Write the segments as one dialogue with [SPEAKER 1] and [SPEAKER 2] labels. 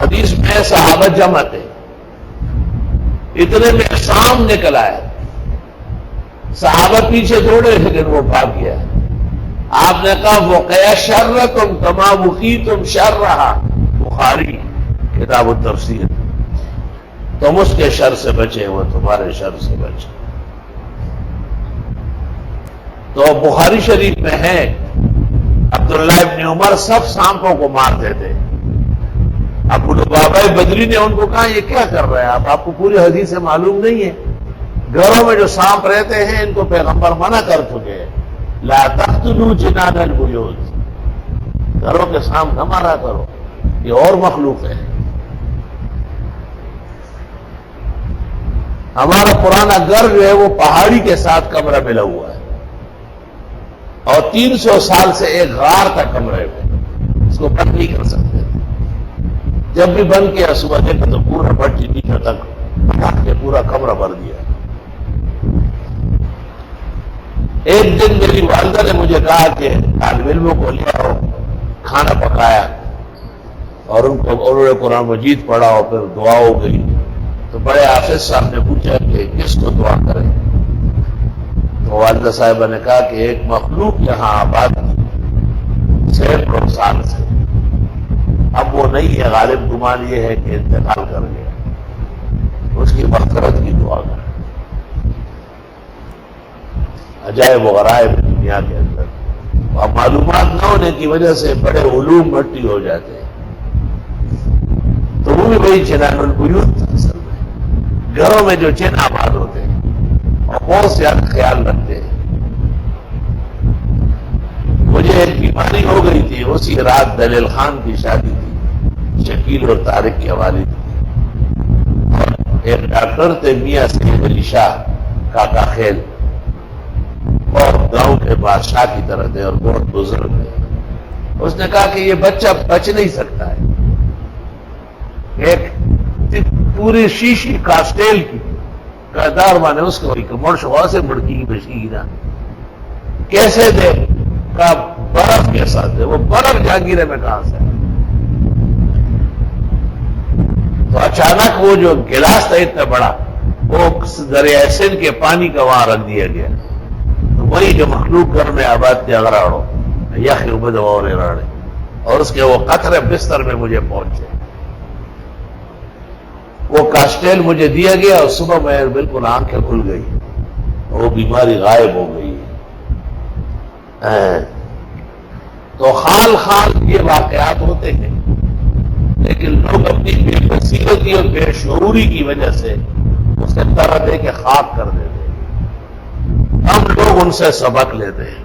[SPEAKER 1] حدیث میں صحابہ جمع تھے، اتنے میں سام نکل آیا، صحابہ پیچھے دوڑے لیکن وہ بھاگ گیا۔ آپ نے کہا وقع شرکم کما وقیتم شرھا، بخاری کتاب التفسیر، تم اس کے شر سے بچے، وہ تمہارے شر سے بچے۔ تو بخاری شریف میں ہے عبداللہ ابن عمر سب سانپوں کو مارتے تھے۔ ابو لبابہ بدری نے ان کو کہا یہ کیا کر رہے ہیں آپ کو پوری حدیث سے معلوم نہیں ہے؟ گھروں میں جو سانپ رہتے ہیں ان کو پیغمبر منع کر چکے ہیں، لا تقتلوا جنان البیوت، گھروں کے سانپ نہ مارا کرو، یہ اور مخلوق ہے۔ ہمارا پرانا گھر جو ہے وہ پہاڑی کے ساتھ کمرہ ملا ہوا ہے، اور 300 سال سے ایک غار کا کمرے میں، اس کو بند نہیں کر سکتے۔ جب بھی بند کیا صبح دیکھا تو پورا بٹی نیچے تک ڈھک کے پورا کمرہ بھر دیا۔ ایک دن میری والدہ نے مجھے کہا کہ طالب علموں کو لے آؤ، کھانا پکایا اور انہوں نے قرآن مجید پڑھا اور پھر دعا ہو گئی۔ تو بڑے حافظ صاحب نے پوچھا کہ کس کو دعا کریں؟ تو والدہ صاحبہ نے کہا کہ ایک مخلوق یہاں آباد تھی سینکڑوں سال سے، اب وہ نہیں ہے، غالب گمان یہ ہے کہ انتقال کر گیا، اس کی مغفرت کی دعا کریں۔ عجائب و غرائب دنیا کے اندر، اور معلومات نہ ہونے کی وجہ سے بڑے علوم مٹی ہو جاتے ہیں۔ تو وہ بھی وہی جنان البیوت اصل میں، گھروں میں جو چین آباد ہوتے ہیں اور بہت زیادہ خیال رکھتے ہیں۔ مجھے ایک بیماری ہو گئی تھی، اسی رات دلیل خان کی شادی تھی، شکیل اور طارق کے والد تھی، اور ایک ڈاکٹر تھے میاں سید علی شاہ کاکا خیل، بہت گاؤں کے بادشاہ کی طرح تھے اور بہت بزرگ تھے۔ اس نے کہا کہ یہ بچہ بچ نہیں سکتا ہے۔ ایک پوری شیشی کاسٹیل کی قدار مانے اس کو مرشوا سے مڑکی بشی نا کیسے دے؟ کہا برف کے ساتھ دے۔ وہ برف جہانگیرے میں کہاں سے؟ تو اچانک وہ جو گلاس تھا اتنا بڑا، وہ دریا سندھ کے پانی کا وہاں رکھ دیا گیا۔ تو وہی جو مخلوق گھر میں آباد تھے اغراڑو یخ عبد اور راڑے، اور اس کے وہ قطرے بستر میں مجھے پہنچے۔ وہ کاسٹیل مجھے دیا گیا اور صبح میں بالکل آنکھیں کھل گئی، وہ بیماری غائب ہو گئی۔ تو خال یہ واقعات ہوتے ہیں، لیکن لوگ اپنی بے بصیرتی اور بے شعوری کی وجہ سے اسے طرح دے کے خاک کر دیتے ہیں۔ ہم لوگ ان سے سبق لیتے ہیں۔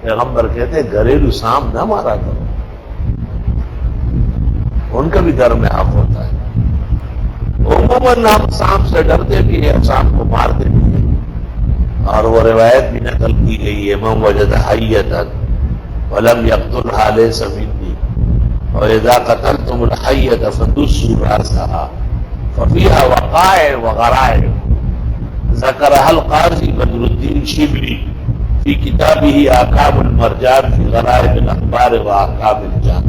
[SPEAKER 1] پیغمبر کہتے ہیں گھریلو سانپ نہ مارا کرو، ان کا بھی گھر میں حق ہوتا ہے۔ عموماً ہم سانپ سے ڈرتے بھی ہیں، سانپ کو مارتے بھی ہیں، اور وہ روایت بھی نقل کی گئی ہے من وجد حیۃ ولم یقتلھا لیس منی واذا قتلتم الحیۃ فدسوا راسھا ففیھا وقائع وغرائب ذکرھا القاضی بدر الدین شبلی فی کتابہ احکام المرجان فی غرائب الاخبار واحکام الجان۔